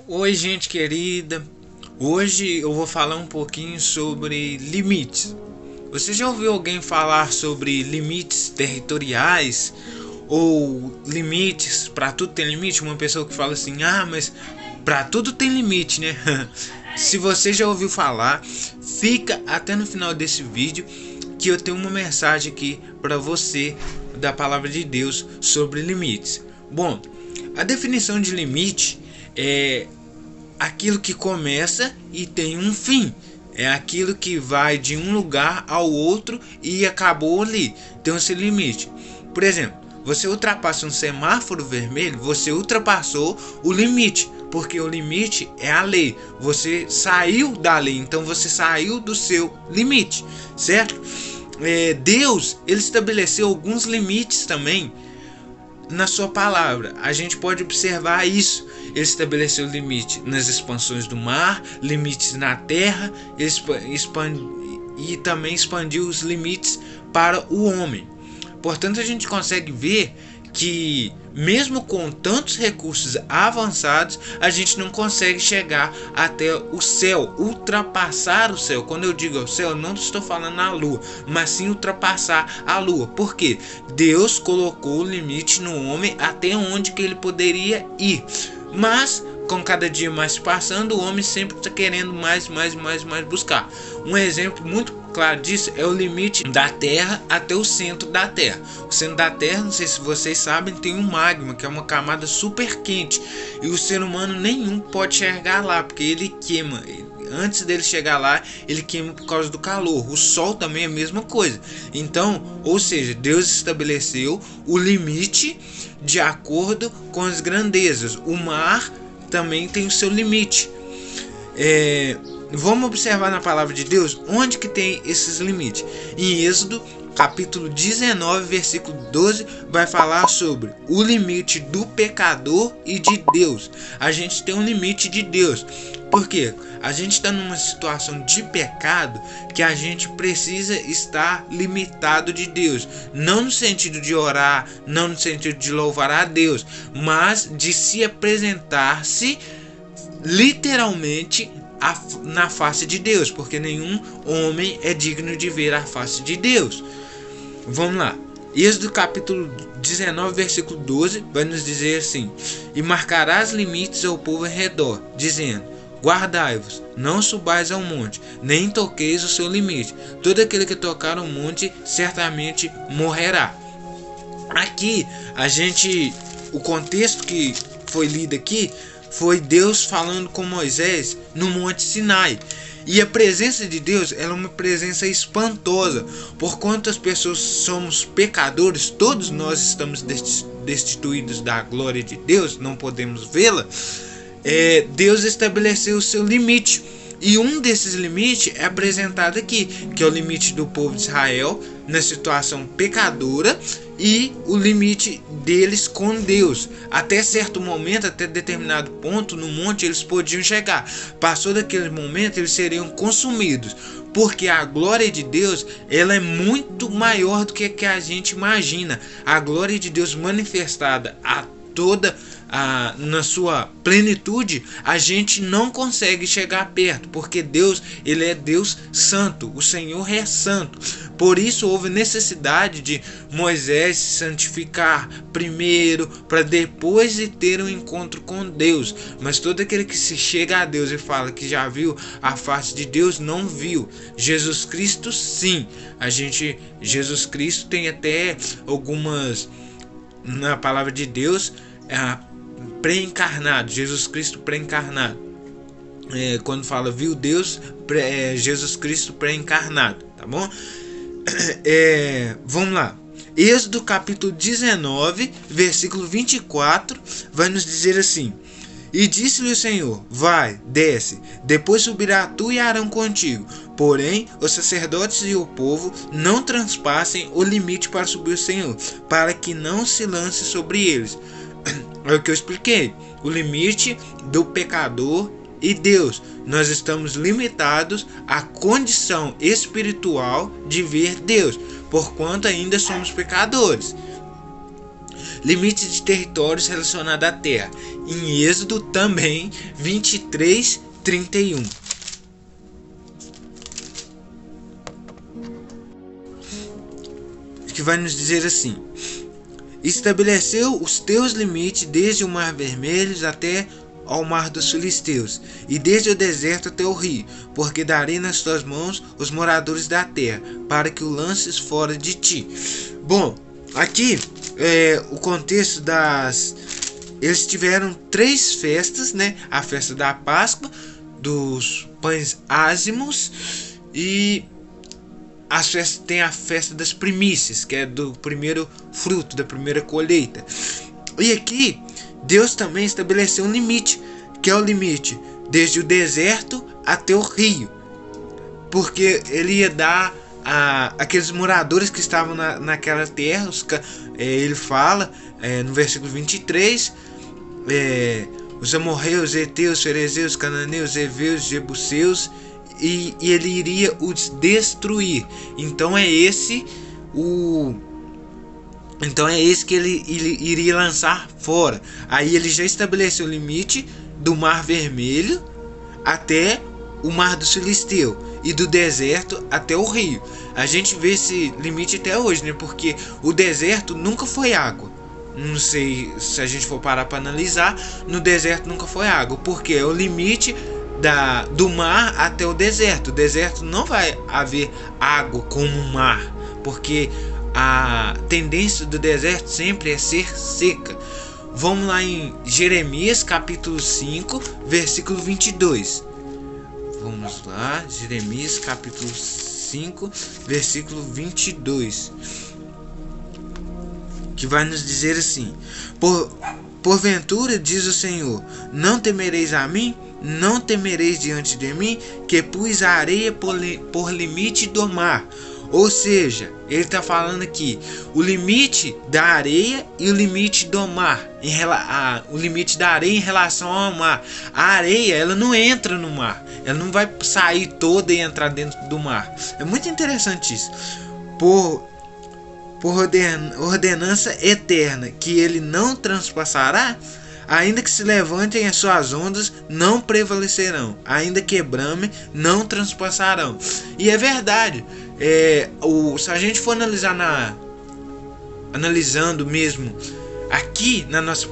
Oi, gente querida. Hoje eu vou falar um pouquinho sobre limites. Você já ouviu alguém falar sobre limites territoriais ou limites? Para tudo tem limite? Uma pessoa que fala assim: "Ah, mas para tudo tem limite, né?" Se você já ouviu falar, fica até no final desse vídeo que eu tenho uma mensagem aqui para você da palavra de Deus sobre limites. Bom, a definição de limite é aquilo que começa e tem um fim. É aquilo que vai de um lugar ao outro e acabou ali. Tem um seu limite. Por exemplo, você ultrapassa um semáforo vermelho, você ultrapassou o limite, porque o limite é a lei. Você saiu da lei, então você saiu do seu limite, certo? Deus, ele estabeleceu alguns limites também na sua palavra. A gente pode observar isso. Ele estabeleceu limite nas expansões do mar, limites na terra, e também expandiu os limites para o homem. Portanto, a gente consegue ver que mesmo com tantos recursos avançados, a gente não consegue chegar até o céu, ultrapassar o céu. Quando eu digo o céu, eu não estou falando a lua, mas sim ultrapassar a lua. Por quê? Deus colocou o limite no homem até onde que ele poderia ir. Mas com cada dia mais passando, o homem sempre está querendo mais buscar. Um exemplo muito claro disso é o limite da Terra até o centro da Terra. O centro da Terra, não sei se vocês sabem, tem um magma, que é uma camada super quente, e o ser humano nenhum pode chegar lá, porque ele queima. Antes dele chegar lá, ele queima por causa do calor. O sol também é a mesma coisa. Então, ou seja, Deus estabeleceu o limite de acordo com as grandezas. O mar também tem o seu limite. Vamos observar na palavra de Deus onde que tem esses limites. Em Êxodo capítulo 19, versículo 12, vai falar sobre o limite do pecador e de Deus. A gente tem um limite de Deus. Por quê? A gente está numa situação de pecado que a gente precisa estar limitado de Deus. Não no sentido de orar, não no sentido de louvar a Deus, mas de se apresentar-se literalmente na face de Deus, porque nenhum homem é digno de ver a face de Deus. Vamos lá. Êxodo capítulo 19, versículo 12 vai nos dizer assim: "E marcarás limites ao povo em redor, dizendo: guardai-vos, não subais ao monte, nem toqueis o seu limite. Todo aquele que tocar o monte certamente morrerá." Aqui o contexto que foi lido aqui foi Deus falando com Moisés no Monte Sinai. E a presença de Deus é uma presença espantosa. Por quanto as pessoas somos pecadores, todos nós estamos destituídos da glória de Deus, não podemos vê-la. Deus estabeleceu o seu limite. E um desses limites é apresentado aqui, que é o limite do povo de Israel na situação pecadora e o limite deles com Deus. Até certo momento, até determinado ponto no monte eles podiam chegar. Passou daquele momento, eles seriam consumidos. Porque a glória de Deus, ela é muito maior do que a gente imagina. A glória de Deus manifestada a toda na sua plenitude, a gente não consegue chegar perto, porque Deus, ele é Deus santo, o Senhor é santo. Por isso houve necessidade de Moisés se santificar primeiro, para depois de ter um encontro com Deus. Mas todo aquele que se chega a Deus e fala que já viu a face de Deus, não viu. Jesus Cristo, sim. Jesus Cristo tem até algumas na palavra de Deus, pré-encarnado, Jesus Cristo pré-encarnado. Quando fala viu Deus, Jesus Cristo pré-encarnado, tá bom? Vamos lá. Êxodo capítulo 19, versículo 24, vai nos dizer assim: "E disse-lhe o Senhor: vai, desce, depois subirá tu e Arão contigo. Porém, os sacerdotes e o povo não transpassem o limite para subir o Senhor, para que não se lance sobre eles." É o que eu expliquei. O limite do pecador e Deus. Nós estamos limitados à condição espiritual de ver Deus, porquanto ainda somos pecadores. limite de territórios relacionado à terra, em Êxodo também 23:31. Que vai nos dizer assim: estabeleceu os teus limites desde o mar vermelho até ao mar dos filisteus, e desde o deserto até o rio, porque darei nas tuas mãos os moradores da terra, para que o lances fora de ti. Bom, aqui o contexto eles tiveram 3 festas, né? A festa da Páscoa, dos pães ázimos, e as festas, tem a festa das primícias, que é do primeiro fruto, da primeira colheita. E aqui Deus também estabeleceu um limite, que é o limite desde o deserto até o rio, porque ele ia dar aqueles moradores que estavam naquela terra. Ele fala no versículo 23, os amorreus, heteus, ferezeus, cananeus, heveus, jebuseus, e ele iria os destruir. Então é esse que ele iria lançar fora. Aí ele já estabeleceu o limite do Mar Vermelho até o Mar dos Filisteus, e do deserto até o rio. A gente vê esse limite até hoje, né? Porque o deserto nunca foi água. Não sei se a gente for parar para analisar, no deserto nunca foi água, porque é o limite do mar até o deserto. O deserto não vai haver água como o mar, porque a tendência do deserto sempre é ser seca. Vamos lá em Jeremias capítulo 5, versículo 22. Vamos lá, Jeremias capítulo 5, versículo 22. Que vai nos dizer assim: Porventura, diz o Senhor, não temereis a mim? Não temereis diante de mim, que pus a areia por limite do mar. Ou seja, ele está falando aqui o limite da areia e o limite do mar, o limite da areia em relação ao mar. A areia, ela não entra no mar, ela não vai sair toda e entrar dentro do mar. É muito interessante isso. Por ordenança eterna, que ele não transpassará, ainda que se levantem as suas ondas, não prevalecerão, ainda que bramem, não transpassarão. E é verdade. Se a gente for analisando mesmo aqui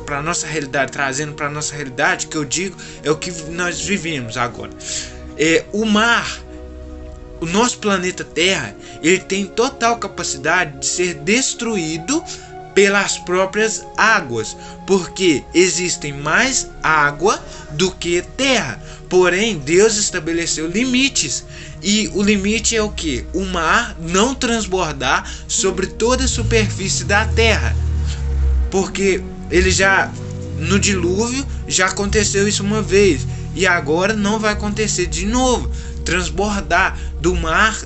para nossa realidade, trazendo para nossa realidade, que eu digo é o que nós vivemos agora. O mar, o nosso planeta Terra, ele tem total capacidade de ser destruído pelas próprias águas, porque existem mais água do que terra. Porém, Deus estabeleceu limites, e o limite é o que? O mar não transbordar sobre toda a superfície da terra, porque ele no dilúvio já aconteceu isso uma vez, e agora não vai acontecer de novo, transbordar do mar.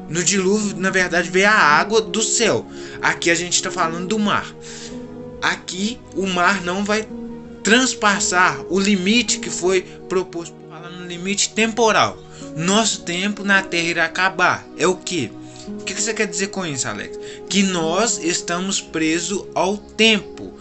No dilúvio, na verdade, veio a água do céu. Aqui a gente está falando do mar. Aqui o mar não vai transpassar o limite que foi proposto, falando no limite temporal. Nosso tempo na Terra irá acabar. É o quê? O que você quer dizer com isso, Alex? Que nós estamos presos ao tempo.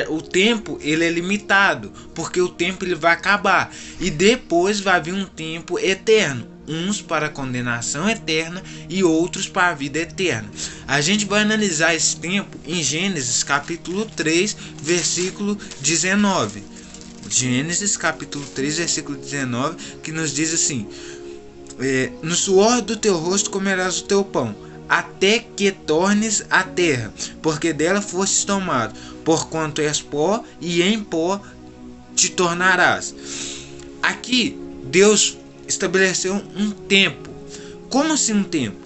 O tempo, ele é limitado, porque o tempo ele vai acabar, e depois vai vir um tempo eterno, uns para a condenação eterna e outros para a vida eterna. A gente vai analisar esse tempo em Gênesis capítulo 3, versículo 19. Gênesis capítulo 3, versículo 19, que nos diz assim: no suor do teu rosto comerás o teu pão, até que tornes a terra, porque dela fostes tomado, porquanto és pó, e em pó te tornarás. Aqui Deus estabeleceu um tempo. Como assim um tempo?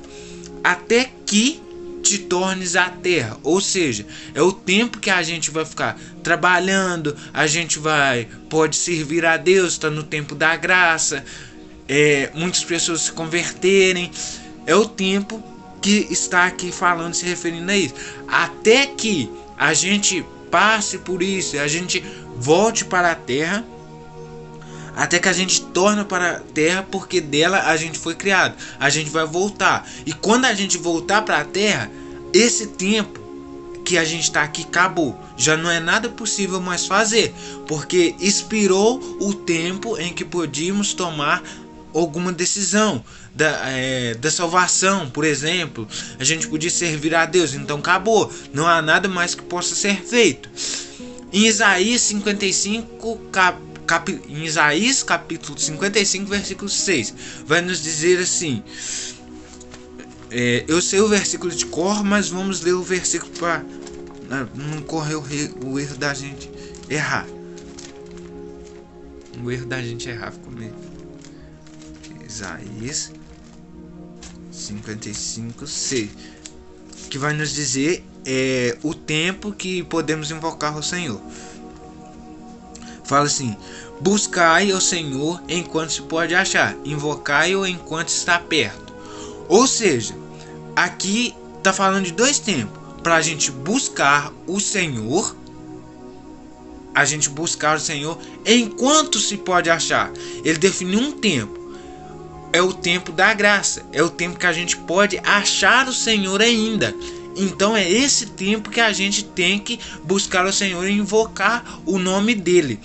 Até que te tornes a terra. Ou seja, é o tempo que a gente vai ficar trabalhando, a gente pode servir a Deus, está no tempo da graça, muitas pessoas se converterem. É o tempo que está aqui falando, se referindo a isso. Até que a gente passe por isso, a gente volte para a terra, até que a gente torna para a terra, porque dela a gente foi criado. A gente vai voltar. E quando a gente voltar para a terra, esse tempo que a gente está aqui acabou. Já não é nada possível mais fazer, porque expirou o tempo em que podíamos tomar alguma decisão da salvação, por exemplo. A gente podia servir a Deus, então acabou. Não há nada mais que possa ser feito. Em Isaías 55, em Isaías capítulo 55, versículo 6, vai nos dizer assim. Eu sei o versículo de cor, mas vamos ler o versículo para não correr o erro da gente errar. O erro da gente errar ficou meio. Isaías 55, 6, que vai nos dizer o tempo que podemos invocar o Senhor. Fala assim: buscai ao Senhor enquanto se pode achar, invocai-o enquanto está perto. Ou seja, aqui está falando de dois tempos. Para a gente buscar o Senhor, enquanto se pode achar. Ele definiu um tempo. É o tempo da graça. É o tempo que a gente pode achar o Senhor ainda. Então é esse tempo que a gente tem que buscar o Senhor e invocar o nome dele.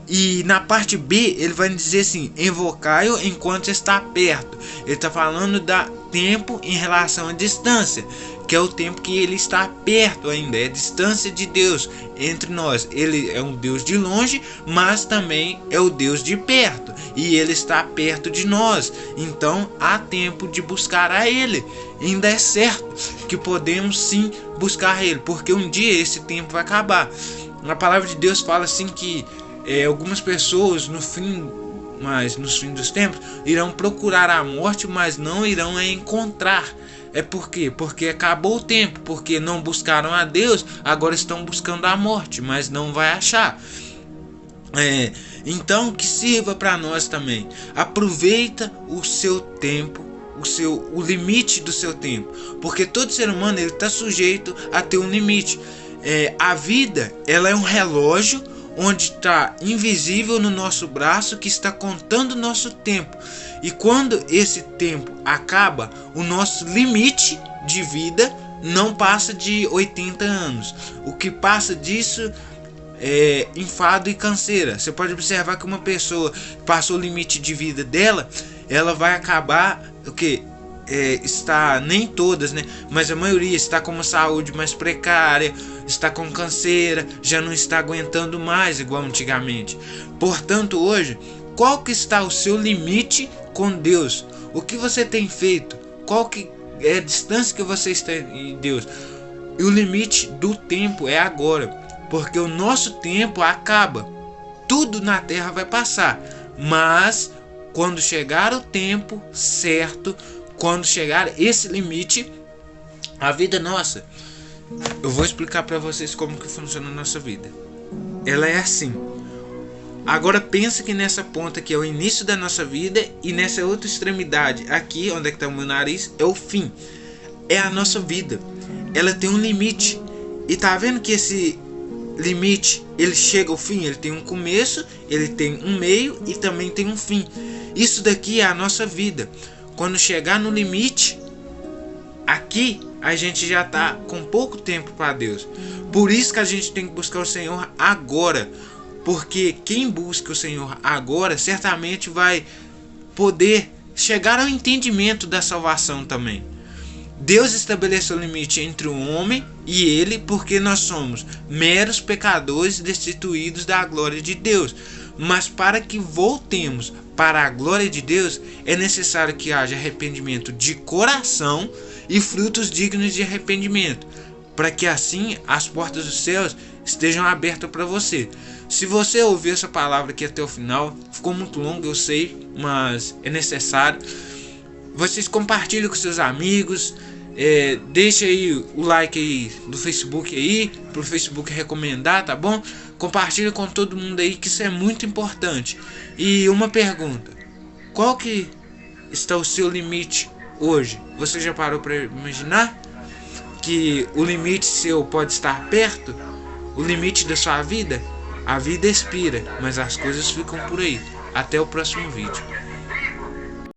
E na parte B ele vai dizer assim: invocai-o enquanto está perto. Ele está falando da tempo em relação à distância, que é o tempo que ele está perto ainda, é a distância de Deus entre nós. Ele é um Deus de longe, mas também é o Deus de perto, e ele está perto de nós. Então há tempo de buscar a ele. Ainda é certo que podemos sim buscar ele, porque um dia esse tempo vai acabar. A palavra de Deus fala assim que algumas pessoas nos fins dos tempos irão procurar a morte, mas não irão encontrar. É por quê? Porque acabou o tempo, porque não buscaram a Deus, agora estão buscando a morte, mas não vai achar. Então que sirva para nós também. Aproveita o seu tempo, o limite do seu tempo, porque todo ser humano está sujeito a ter um limite. A vida, ela é um relógio onde está invisível no nosso braço, que está contando o nosso tempo. E quando esse tempo acaba, o nosso limite de vida não passa de 80 anos. O que passa disso é enfado e canseira. Você pode observar que uma pessoa passou o limite de vida dela, ela vai acabar o que? Está, nem todas, né? Mas a maioria está com uma saúde mais precária, está com canseira, já não está aguentando mais igual antigamente. Portanto, hoje, qual que está o seu limite com Deus? O que você tem feito? Qual que é a distância que você está em Deus? E o limite do tempo é agora, porque o nosso tempo acaba. Tudo na terra vai passar, mas quando chegar o tempo certo, quando chegar esse limite, a vida nossa, eu vou explicar para vocês como que funciona a nossa vida. Ela é assim. Agora pensa que nessa ponta aqui é o início da nossa vida, e nessa outra extremidade aqui, onde é que está o meu nariz, é o fim. É a nossa vida. Ela tem um limite. E tá vendo que esse limite, ele chega ao fim? Ele tem um começo, ele tem um meio e também tem um fim. Isso daqui é a nossa vida. Quando chegar no limite, aqui a gente já está com pouco tempo para Deus. Por isso que a gente tem que buscar o Senhor agora. Porque quem busca o Senhor agora certamente vai poder chegar ao entendimento da salvação também. Deus estabeleceu o limite entre o homem e ele, porque nós somos meros pecadores destituídos da glória de Deus. Mas para que voltemos para a glória de Deus, é necessário que haja arrependimento de coração e frutos dignos de arrependimento, para que assim as portas dos céus estejam abertas para você. Se você ouvir essa palavra aqui até o final, ficou muito longo, eu sei, mas é necessário. Vocês compartilhem com seus amigos, deixa aí o like aí do Facebook aí, para o Facebook recomendar, tá bom? Compartilha com todo mundo aí, que isso é muito importante. E uma pergunta: qual que está o seu limite hoje? Você já parou para imaginar que o limite seu pode estar perto? O limite da sua vida? A vida expira, mas as coisas ficam por aí. Até o próximo vídeo.